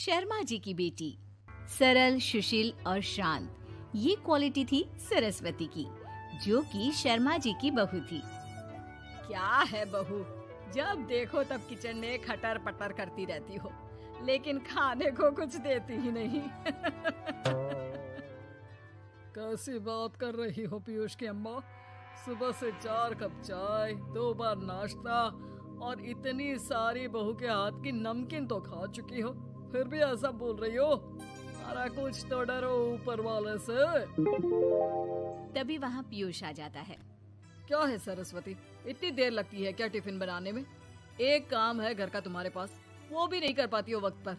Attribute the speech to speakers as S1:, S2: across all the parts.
S1: शर्मा जी की बेटी। सरल, सुशील और शांत, ये क्वालिटी थी सरस्वती की, जो कि शर्मा जी की बहू थी।
S2: क्या है बहू, जब देखो तब किचन में खटर पटर करती रहती हो, लेकिन खाने को कुछ देती ही नहीं। कैसी बात कर रही हो पीयूष की अम्मा? सुबह से 4 कप चाय, 2 बार नाश्ता और इतनी सारी बहू के हाथ की नमकीन तो खा चुकी हो, फिर भी ऐसा बोल रही हो? अरे कुछ तो डरो ऊपर वाले से।
S1: तभी वहाँ पीयूष आ जाता है।
S2: क्या है सरस्वती, इतनी देर लगती है क्या टिफिन बनाने में? एक काम है घर का तुम्हारे पास, वो भी नहीं कर पाती हो वक्त पर।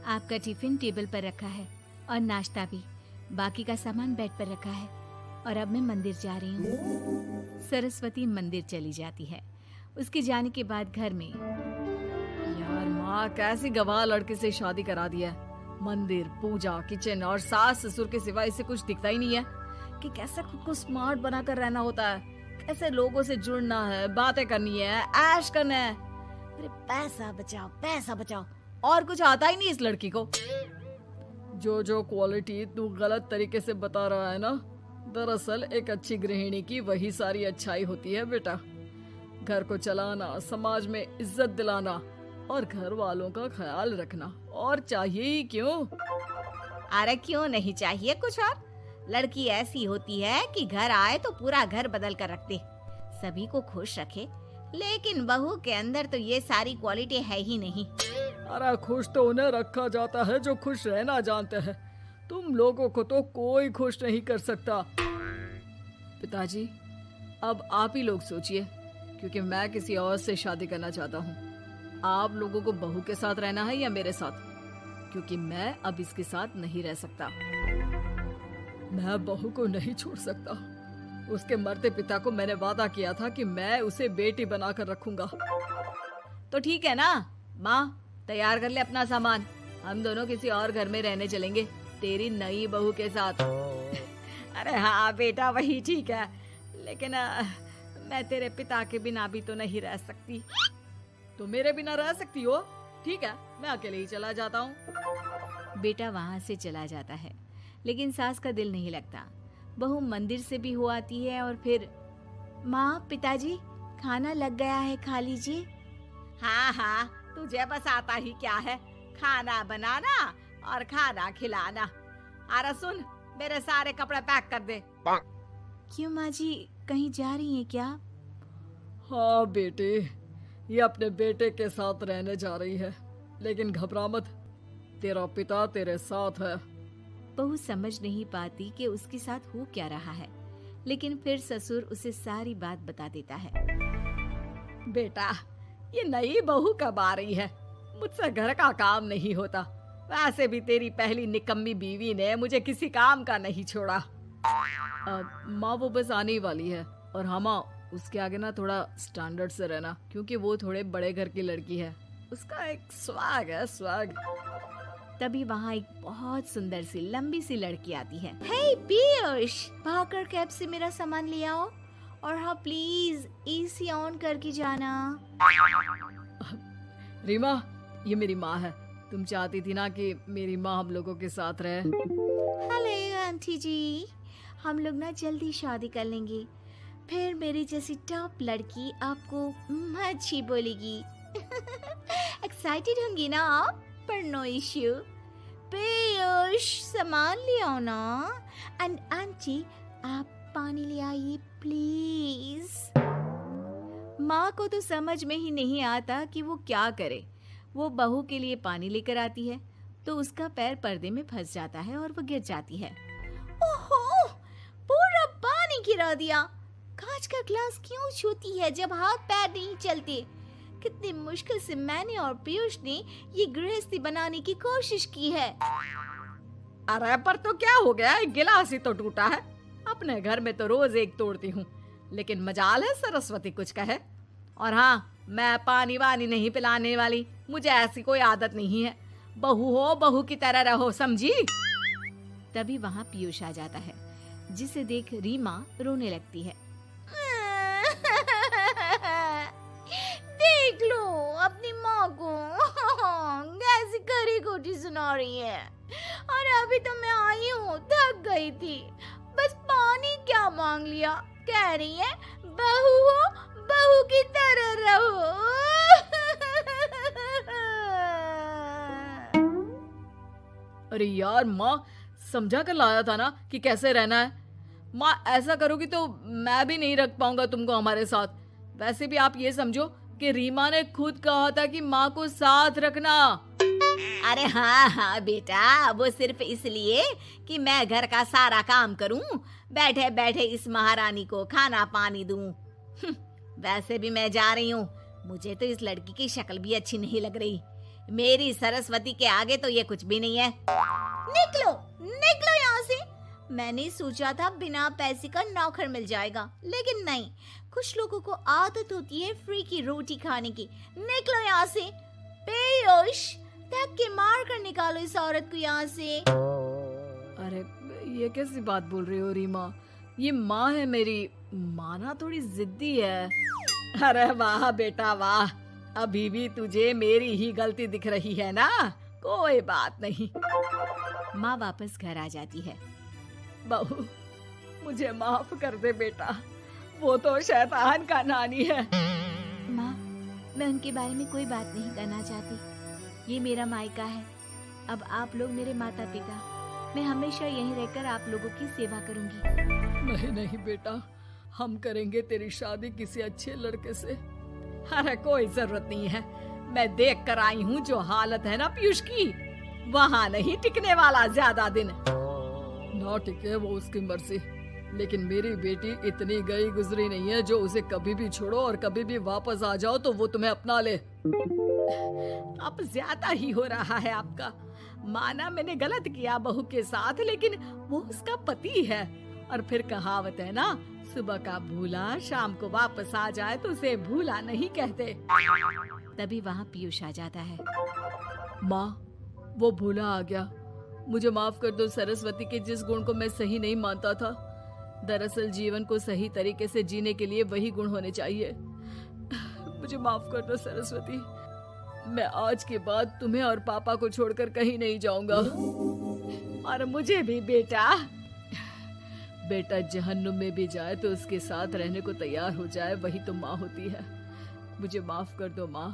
S1: आपका टिफिन टेबल पर रखा है और नाश्ता भी, बाकी का सामान बेड पर रखा है और अब मैं मंदिर जा रही हूँ। सरस्वती मंदिर चली जाती है। उसके जाने के बाद घर में,
S2: यार माँ, कैसी गवाह लड़के से शादी करा दिया है। मंदिर, पूजा, किचन और सास ससुर के सिवा इसे कुछ दिखता ही नहीं है कि कैसे खुद को स्मार्ट बनाकर रहना होता है, कैसे लोगों से जुड़ना है, बातें करनी है, ऐश करना है। अरे पैसा बचाओ, पैसा बचाओ, और कुछ आता ही नहीं इस लड़की को। जो क्वालिटी तू गलत तरीके से बता रहा है ना, दरअसल एक अच्छी गृहिणी की वही सारी अच्छाई होती है बेटा। घर को चलाना, समाज में इज्जत दिलाना और घर वालों का ख्याल रखना, और चाहिए ही क्यों?
S3: अरे क्यों नहीं चाहिए कुछ और? लड़की ऐसी होती है कि घर आए तो पूरा घर बदल कर रख दे, सभी को खुश रखे। लेकिन बहू के अंदर तो ये सारी क्वालिटी है ही नहीं।
S2: अरे खुश तो उन्हें रखा जाता है जो खुश रहना जानते हैं। तुम लोगों को तो कोई खुश नहीं कर सकता। पिताजी, अब आप ही लोग सोचिए, क्योंकि मैं किसी और से शादी करना चाहता हूँ। आप लोगों को बहू के साथ रहना है या मेरे साथ? क्योंकि मैं अब इसके साथ नहीं रह सकता। मैं बहू को नहीं छोड़ सकता। उसके मरते पिता को मैंने वादा किया था कि मैं उसे बेटी बनाकर रखूंगा। तो ठीक है ना माँ, तैयार कर ले अपना सामान, हम दोनों किसी और घर में रहने चलेंगे तेरी नई बहू के साथ।
S3: अरे हाँ बेटा, वही ठीक है, लेकिन मैं तेरे पिता के बिना भी तो नहीं रह सकती।
S2: तो मेरे बिना रह सकती हो? ठीक है, मैं अकेले ही चला जाता हूँ।
S1: बेटा वहाँ से चला जाता है, लेकिन सास का दिल नहीं लगता। बहू मंदिर से भी हो आती है और फिर, माँ, पिताजी, खाना लग गया है, खा लीजिए।
S3: हाँ हाँ, तुझे बस आता ही क्या है, खाना बनाना और खाना खिलाना। अरे सुन, मेरे सारे कपड़े पैक कर दे।
S1: क्यों माँ जी, कहीं जा रही हैं क्या?
S2: हाँ बेटे, ये अपने बेटे के साथ रहने जा रही है, लेकिन घबरा मत, तेरा पिता तेरे साथ है।
S1: बहू समझ नहीं पाती कि उसके साथ हो क्या रहा है, लेकिन फिर ससुर उसे सारी बात बता देता है।
S2: बेटा, ये नई बहू कब आ रही है? मुझसे घर का काम नहीं होता। वैसे भी तेरी पहली निकम्मी बीवी ने मुझे किसी काम का नहीं छोड़ा। माँ, वो बस आने ही वाली है, और हाँ माँ, उसके आगे ना थोड़ा स्टैंडर्ड से रहना, क्योंकि वो थोड़े बड़े घर की लड़की है। उसका एक स्वैग है, स्वैग।
S1: तभी वहाँ एक बहुत सुंदर सी लंबी सी लड़की आती है।
S3: हे पीयूष, भागकर कैब से मेरा सामान ले आओ, और हाँ प्लीज एसी ऑन करके जाना।
S2: रीमा, ये मेरी माँ है। तुम चाहती थी ना कि मेरी माँ हम लोगों के साथ रहे।
S3: हेलो आंटी जी, हम लोग ना जल्दी शादी कर लेंगे, फिर मेरी जैसी टॉप लड़की आपको अच्छी बोलेगी। एक्साइटेड होंगी ना आप? पर नो इश्यू। पीयूष, सामान ले आओ ना, एंड आंटी आप पानी ले आइए प्लीज।
S1: माँ को तो समझ में ही नहीं आता कि वो क्या करे। वो बहू के लिए पानी लेकर आती है तो उसका पैर पर्दे में फंस जाता है और वो गिर जाती है।
S3: ओहो, पूरा पानी गिरा दिया। कांच का ग्लास क्यों छूती है जब हाथ पैर नहीं चलते? कितनी मुश्किल से मैंने और पीयूष ने ये गृहस्थी बनाने की कोशिश की है।
S2: अरे पर तो क्या हो गया, एक गिलास ही तो टूटा है। अपने घर में तो रोज एक तोड़ती हूँ, लेकिन मजाल है सरस्वती कुछ कहे। और हाँ, मैं पानी वानी नहीं पिलाने वाली, मुझे ऐसी कोई आदत नहीं है। बहू हो, बहू की तरह रहो, समझी?
S1: तभी वहाँ पीयूष आ जाता है, जिसे देख रीमा रोने लगती है।
S3: देख लो अपनी माँ को। गोटी सुना रही है। और अभी तो मैं आई हूँ, थक गई थी, बस पानी क्या मांग लिया। कह रही है बहू हो, बहू की तरह रहो।
S2: अरे यार माँ, समझा कर लाया था ना कि कैसे रहना है। माँ ऐसा करोगी तो मैं भी नहीं रख पाऊंगा तुमको हमारे साथ। वैसे भी आप ये समझो कि रीमा ने खुद कहा था कि माँ को साथ रखना।
S3: अरे हाँ हाँ बेटा, वो सिर्फ इसलिए कि मैं घर का सारा काम करूं, बैठे बैठे इस महारानी को खाना पानी दूं। वैसे भी मैं जा रही हूँ, मुझे तो इस लड़की की शक्ल भी अच्छी नहीं लग रही। मेरी सरस्वती के आगे तो ये कुछ भी नहीं है। निकलो निकलो यहाँ से। मैंने सोचा था बिना पैसे का नौकर मिल जाएगा, लेकिन नहीं। कुछ लोगों को आदत होती है फ्री की रोटी खाने की। निकलो यहाँ से। पीयूष, धक्के मार कर निकालो इस औरत को यहाँ से।
S2: अरे ये कैसी बात बोल रही हो रीमा? ये माँ है मेरी, माना थोड़ी जिद्दी है। अरे वाह बेटा वाह, अभी भी तुझे मेरी ही गलती दिख रही है ना? कोई बात नहीं।
S1: माँ वापस घर आ जाती है।
S2: बहू, मुझे माफ कर दे बेटा, वो तो शैतान का नानी है।
S1: माँ, मैं उनके बारे में कोई बात नहीं करना चाहती। ये मेरा मायका है। अब आप लोग मेरे माता पिता। मैं हमेशा यहीं रहकर आप लोगों की सेवा करूंगी।
S2: नहीं नहीं बेटा, हम करेंगे तेरी शादी किसी अच्छे लड़के से। अरे कोई जरूरत नहीं है, मैं देख कर आई हूँ जो हालत है ना पीयूष की, वहाँ नहीं टिकने वाला ज्यादा दिन। ना टिके वो उसकी मर्जी, लेकिन मेरी बेटी इतनी गई गुजरी नहीं है जो उसे कभी भी छोड़ो और कभी भी वापस आ जाओ तो वो तुम्हें अपना ले। अब ज्यादा ही हो रहा है आपका। माना मैंने गलत किया बहू के साथ, लेकिन वो उसका पति है। और फिर कहावत है ना, सुबह का भूला शाम को वापस आ जाए तो उसे भूला नहीं कहते।
S1: तभी वहाँ पीयूष आ जाता है।
S2: माँ, वो भूला आ गया, मुझे माफ कर दो। सरस्वती के जिस गुण को मैं सही नहीं मानता था, दरअसल जीवन को सही तरीके से जीने के लिए वही गुण होने चाहिए। मुझे माफ कर दो सरस्वती, मैं आज के बाद तुम्हें और पापा को छोड़कर कहीं नहीं जाऊंगा। और मुझे भी बेटा। बेटा जहन्नुम में भी जाए तो उसके साथ रहने को तैयार हो जाए, वही तो माँ होती है। मुझे माफ कर दो माँ।